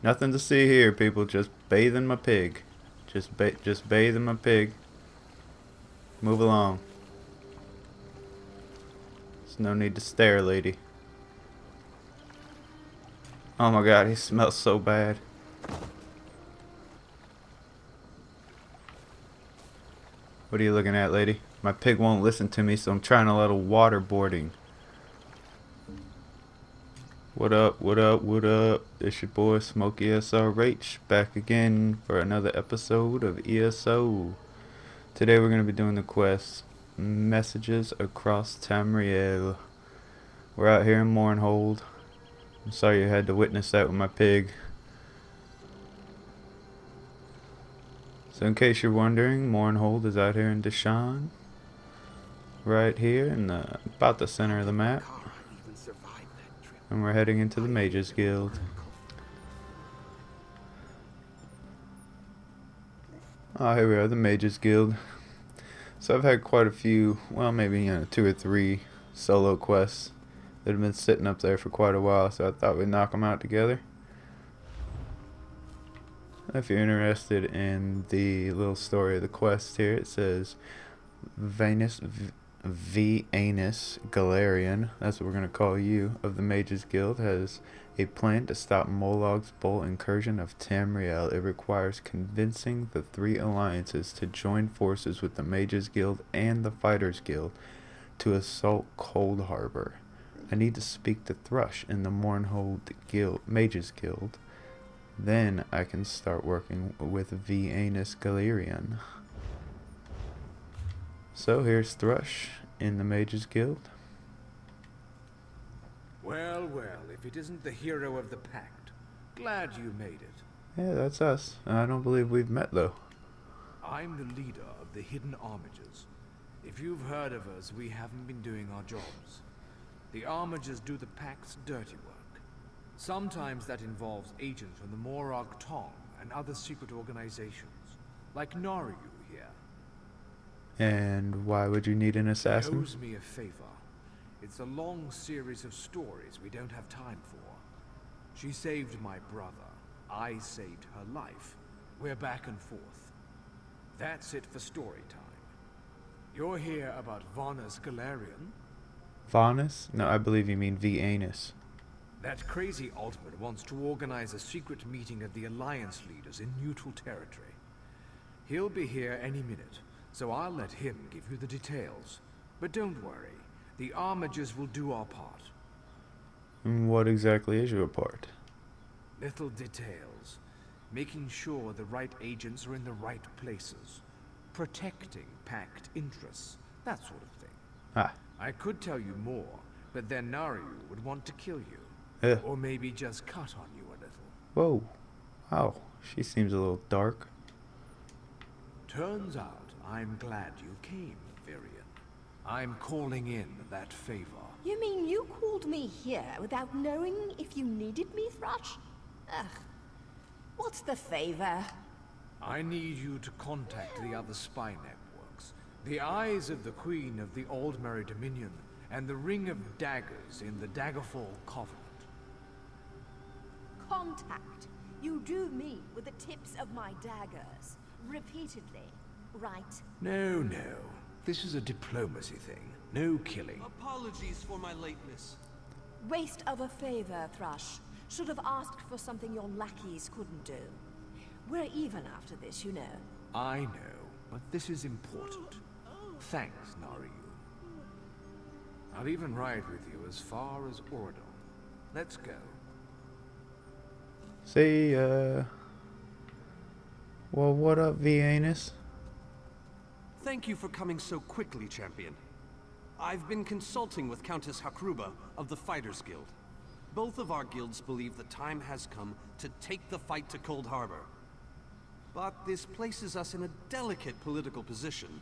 Nothing to see here, people. Just bathing my pig. Just bathing my pig. Move along. There's no need to stare, lady. Oh my god, he smells so bad. What are you looking at, lady? My pig won't listen to me, so I'm trying a little waterboarding. What up, what up, what up? It's your boy Smokey SRH back again for another episode of ESO. Today we're going to be doing the quest Messages Across Tamriel. We're out here in Mournhold. I'm sorry you had to witness that with my pig. So in case you're wondering, Mournhold is out here in Deshawn. Right here in about the center of the map. And we're heading into the Mages Guild. Oh, here we are, the Mages Guild. So I've had quite a few, well maybe 2 or 3 solo quests that have been sitting up there for quite a while, so I thought we'd knock them out together. If you're interested in the little story of the quest here, it says Venus Anus Galarian, that's what we're going to call you, of the Mages Guild, has a plan to stop Molog's bold incursion of Tamriel. It requires convincing the 3 alliances to join forces with the Mages Guild and the Fighters Guild to assault Cold Harbor. I need to speak to Thrush in the Mournhold Mages Guild. Then I can start working with Anus Galarian. So here's Thrush in the Mages Guild. Well, well, if it isn't the hero of the pact. Glad you made it. Yeah, that's us. I don't believe we've met though. I'm the leader of the Hidden Armigers. If you've heard of us, we haven't been doing our jobs. The Armigers do the pact's dirty work. Sometimes that involves agents from the Morag Tong and other secret organizations, like Naryu here. And why would you need an assassin? He owes me a favor. It's a long series of stories we don't have time for. She saved my brother. I saved her life. We're back and forth. That's it for story time. You're here about Vanus Galarian? Vanus? No, I believe you mean Anus. That crazy Altman wants to organize a secret meeting of the Alliance leaders in neutral territory. He'll be here any minute, so I'll let him give you the details. But don't worry, the Armigers will do our part. And what exactly is your part? Little details. Making sure the right agents are in the right places. Protecting pact interests, that sort of thing. Ah. I could tell you more, but then Naryu would want to kill you. Or maybe just cut on you a little. Whoa. Wow. She seems a little dark. Turns out I'm glad you came, Virion. I'm calling in that favor. You mean you called me here without knowing if you needed me, Thrush? Ugh. What's the favor? I need you to contact the other spy networks. The Eyes of the Queen of the Aldmeri Dominion and the Ring of Daggers in the Daggerfall Covenant. Contact. You do me with the tips of my daggers. Repeatedly, right? No, no. This is a diplomacy thing. No killing. Apologies for my lateness. Waste of a favor, Thrush. Should have asked for something your lackeys couldn't do. We're even after this, you know. I know, but this is important. Thanks, Naryu. I'll even ride with you as far as Ordon. Let's go. See, well, what up, Anus? Thank you for coming so quickly, Champion. I've been consulting with Countess Hakruba of the Fighters Guild. Both of our guilds believe the time has come to take the fight to Cold Harbor. But this places us in a delicate political position.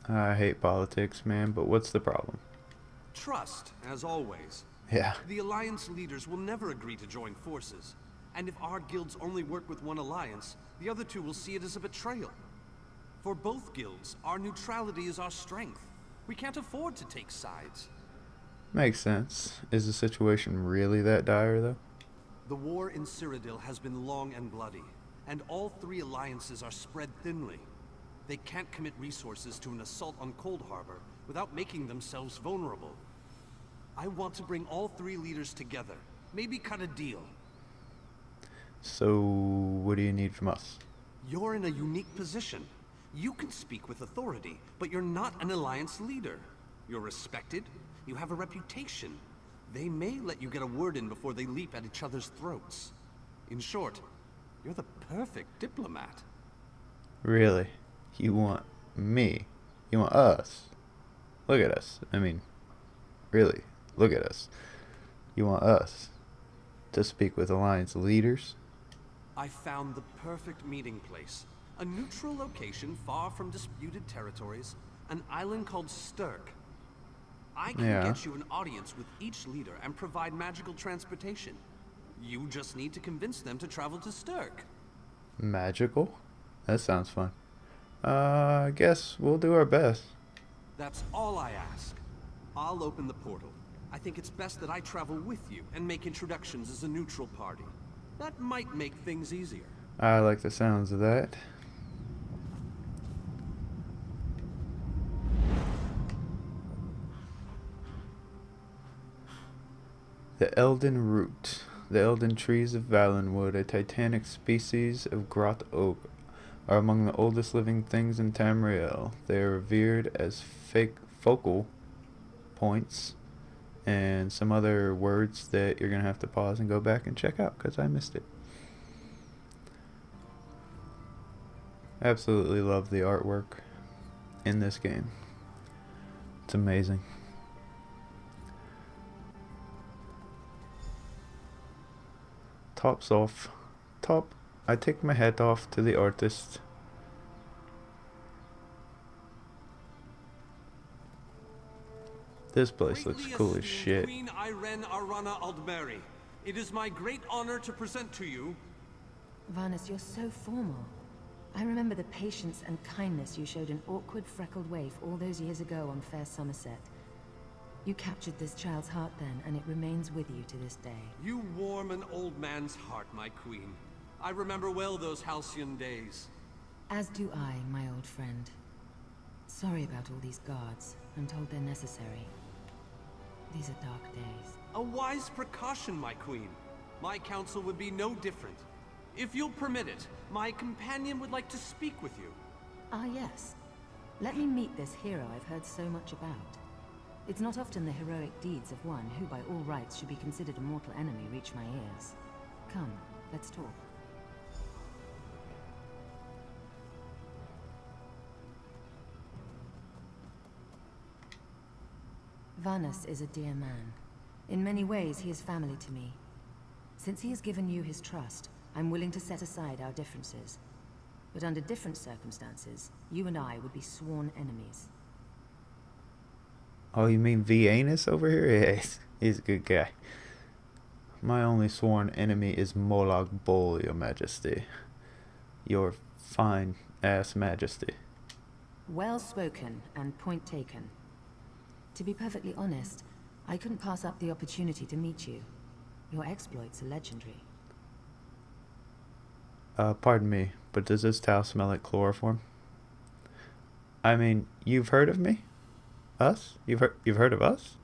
I hate politics, man, but what's the problem? Trust, as always. Yeah. The Alliance leaders will never agree to join forces. And if our guilds only work with one alliance, the other two will see it as a betrayal. For both guilds, our neutrality is our strength. We can't afford to take sides. Makes sense. Is the situation really that dire, though? The war in Cyrodiil has been long and bloody, and all three alliances are spread thinly. They can't commit resources to an assault on Cold Harbor without making themselves vulnerable. I want to bring all three leaders together, maybe cut a deal. So, what do you need from us? You're in a unique position. You can speak with authority, but you're not an alliance leader. You're respected, you have a reputation. They may let you get a word in before they leap at each other's throats. In short, you're the perfect diplomat. Really? You want me? You want us? Look at us. I mean, really, look at us. You want us to speak with Alliance leaders? I found the perfect meeting place. A neutral location far from disputed territories. An island called Sturk. I can get you an audience with each leader and provide magical transportation. You just need to convince them to travel to Sturk. Magical? That sounds fun. I guess we'll do our best. That's all I ask. I'll open the portal. I think it's best that I travel with you and make introductions as a neutral party. That might make things easier. I like the sounds of that. The Elden Root. The Elden trees of Valenwood, a titanic species of grot oak, are among the oldest living things in Tamriel. They are revered as focal points and some other words that you're going to have to pause and go back and check out because I missed it. Absolutely love the artwork in this game. It's amazing. Tops off. I take my hat off to the artist. This place looks cool as shit. Queen Irene Arana Aldmeri. It is my great honor to present to you... Varnus, you're so formal. I remember the patience and kindness you showed an awkward, freckled waif all those years ago on fair Somerset. You captured this child's heart then, and it remains with you to this day. You warm an old man's heart, my queen. I remember well those halcyon days. As do I, my old friend. Sorry about all these guards. I'm told they're necessary. These are dark days. A wise precaution, my queen. My counsel would be no different. If you'll permit it, my companion would like to speak with you. Ah, yes. Let me meet this hero I've heard so much about. It's not often the heroic deeds of one who by all rights should be considered a mortal enemy reach my ears. Come, let's talk. Varnus is a dear man. In many ways, he is family to me. Since he has given you his trust, I'm willing to set aside our differences. But under different circumstances, you and I would be sworn enemies. Oh, you mean Vianus over here? Yeah, he's a good guy. My only sworn enemy is Molag Bol, your majesty. Your fine-ass majesty. Well spoken, and point taken. To be perfectly honest, I couldn't pass up the opportunity to meet you. Your exploits are legendary. Pardon me, but does this towel smell like chloroform? I mean, you've heard of me? Us? You've heard of us?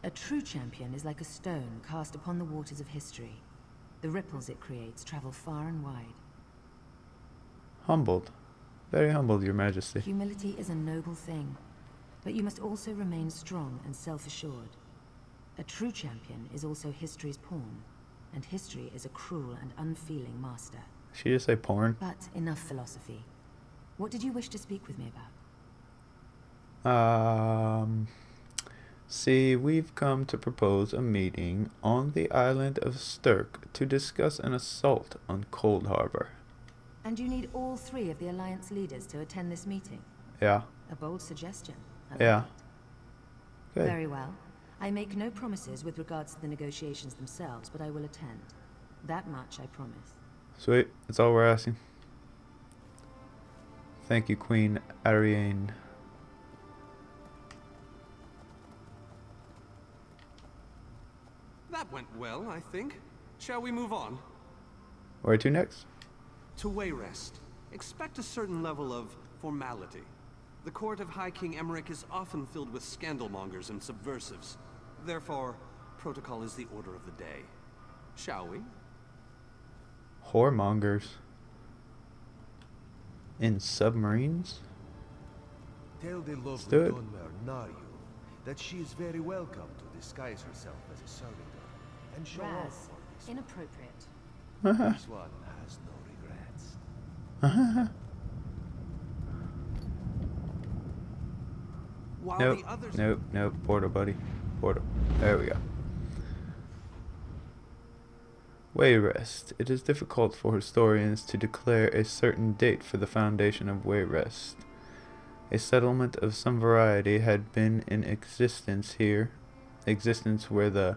A true champion is like a stone cast upon the waters of history. The ripples it creates travel far and wide. Humbled. Very humbled, your majesty. Humility is a noble thing, but you must also remain strong and self-assured. A true champion is also history's pawn, and history is a cruel and unfeeling master. She just say porn? But enough philosophy. What did you wish to speak with me about? See, we've come to propose a meeting on the island of Sturk to discuss an assault on Cold Harbor. And you need all three of the Alliance leaders to attend this meeting? Yeah. A bold suggestion. Yeah. Good. Very well. I make no promises with regards to the negotiations themselves, but I will attend. That much I promise. Sweet. That's all we're asking. Thank you, Queen Ariane. That went well, I think. Shall we move on? Where to next? To Wayrest, expect a certain level of formality. The court of High King Emmerich is often filled with scandalmongers and subversives. Therefore, protocol is the order of the day. Shall we? Whoremongers. In submarines? Tell the do lovely it. Dunmer Naryu that she is very welcome to disguise herself as a servitor and show off Raz, for this. inappropriate. This one has no regrets. While Nope, the others... nope, portal, buddy. Portal. There we go. Wayrest. It is difficult for historians to declare a certain date for the foundation of Wayrest. A settlement of some variety had been in existence where the...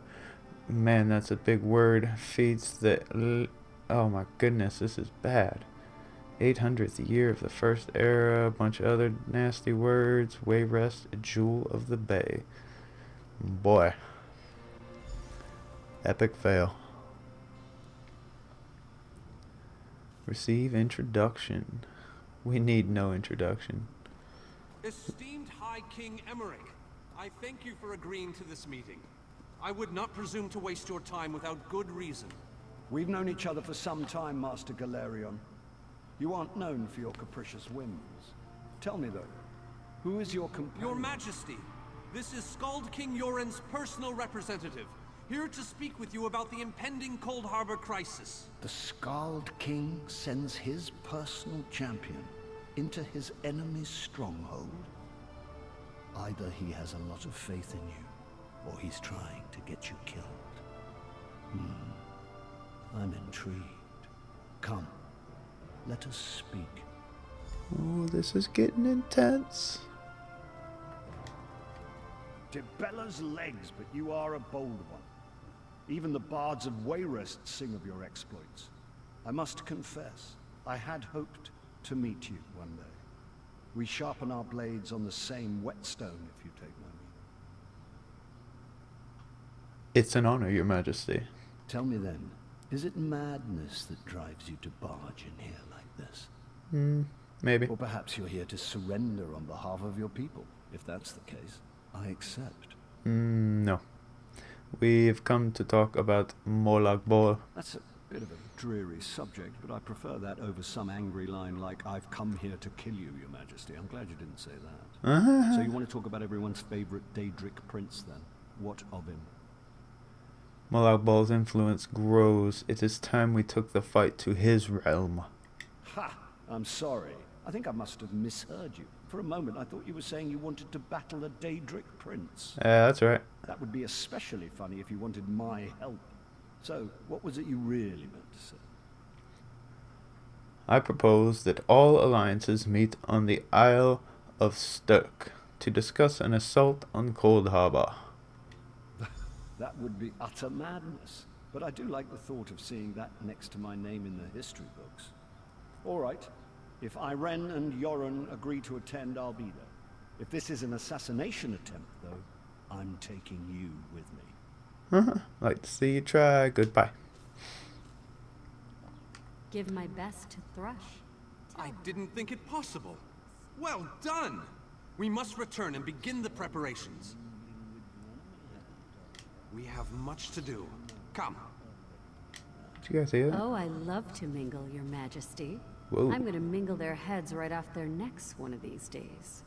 Man, that's a big word. Feeds the... Oh my goodness, this is bad. 800th year of the First Era, a bunch of other nasty words. Wayrest, a jewel of the bay. Boy. Epic fail. Receive introduction. We need no introduction. Esteemed High King Emmerich, I thank you for agreeing to this meeting. I would not presume to waste your time without good reason. We've known each other for some time, Master Galerion. You aren't known for your capricious whims. Tell me, though, who is your companion? Your Majesty, this is Skald King Yoren's personal representative, here to speak with you about the impending Cold Harbor crisis. The Skald King sends his personal champion into his enemy's stronghold. Either he has a lot of faith in you, or he's trying to get you killed. I'm intrigued. Come, let us speak. Oh, this is getting intense. Dibella's legs, but you are a bold one. Even the bards of Wayrest sing of your exploits. I must confess, I had hoped to meet you one day. We sharpen our blades on the same whetstone, if you take my meaning. It's an honor, Your Majesty. Tell me then, is it madness that drives you to barge in here like this? Maybe. Or perhaps you're here to surrender on behalf of your people. If that's the case, I accept. No. We've come to talk about Molag Bal. That's a bit of a dreary subject, but I prefer that over some angry line like, I've come here to kill you, Your Majesty. I'm glad you didn't say that. So you want to talk about everyone's favorite Daedric prince, then? What of him? Molag Bal's influence grows. It is time we took the fight to his realm. Ha! I'm sorry. I think I must have misheard you. For a moment, I thought you were saying you wanted to battle a Daedric prince. That's right. That would be especially funny if you wanted my help. So, what was it you really meant to say? I propose that all alliances meet on the Isle of Sturk to discuss an assault on Cold Harbor. That would be utter madness. But I do like the thought of seeing that next to my name in the history books. All right. If Irene and Yoren agree to attend, I'll be there. If this is an assassination attempt, though, I'm taking you with me. Like to see you try. Goodbye. Give my best to Thrush. I didn't think it possible. Well done! We must return and begin the preparations. We have much to do. Come. Did you guys hear that? Oh, I love to mingle, Your Majesty. Whoa. I'm gonna mingle their heads right off their necks one of these days.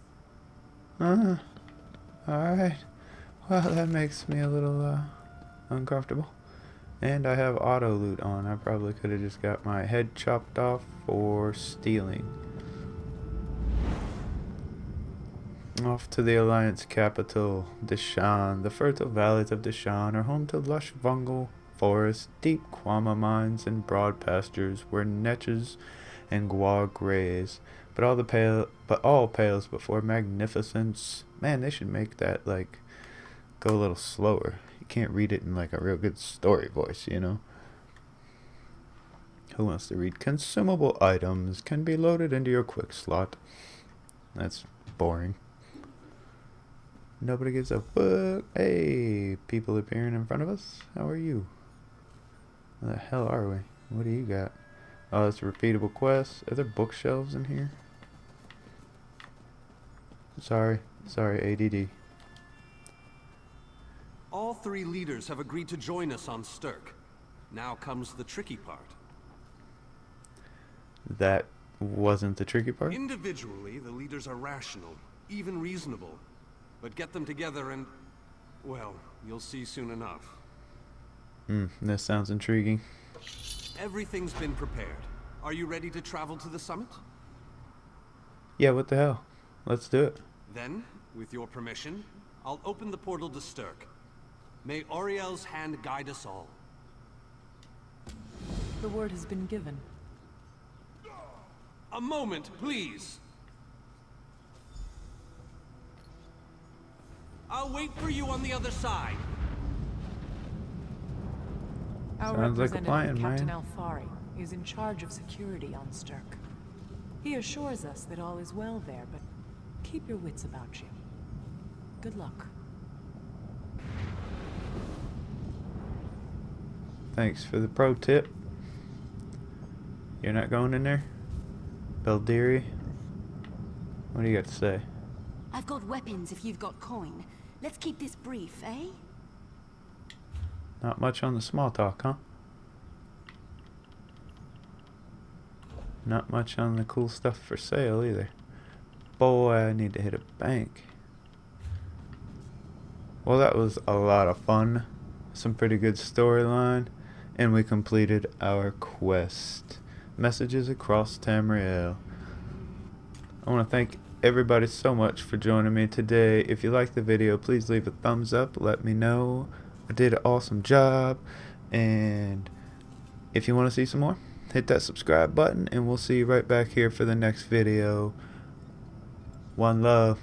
Alright. Well, that makes me a little uncomfortable. And I have auto loot on. I probably could have just got my head chopped off for stealing. Off to the Alliance capital, Deshan. The fertile valleys of Deshan are home to lush fungal forests, deep Kwama mines, and broad pastures where netches and guar graze. But all pales before magnificence. Man, they should make that like go a little slower. You can't read it in like a real good story voice, you know. Who wants to read? Consumable items can be loaded into your quick slot. That's boring. Nobody gives a fuck. Hey, people appearing in front of us. How are you? Where the hell are we? What do you got? Oh, it's a repeatable quest. Are there bookshelves in here? Sorry, ADD. All 3 leaders have agreed to join us on Stirk. Now comes the tricky part. That wasn't the tricky part? Individually, the leaders are rational, even reasonable. But get them together and, well, you'll see soon enough. This sounds intriguing. Everything's been prepared. Are you ready to travel to the summit? Yeah, what the hell? Let's do it. Then, with your permission, I'll open the portal to Stirk. May Auriel's hand guide us all. The word has been given. A moment, please. I'll wait for you on the other side. Our Sounds like a representative, plan, Captain man. Alfari, is in charge of security on Stirk. He assures us that all is well there, but keep your wits about you. Good luck. Thanks for the pro tip. You're not going in there? Beldiri? What do you got to say? I've got weapons if you've got coin. Let's keep this brief, eh? Not much on the small talk, huh? Not much on the cool stuff for sale either. Boy, I need to hit a bank. Well, that was a lot of fun. Some pretty good storyline. And we completed our quest. Messages across Tamriel. I want to thank everybody so much for joining me today. If you liked the video, please leave a thumbs up. Let me know I did an awesome job. And if you want to see some more, hit that subscribe button. And we'll see you right back here for the next video. One love.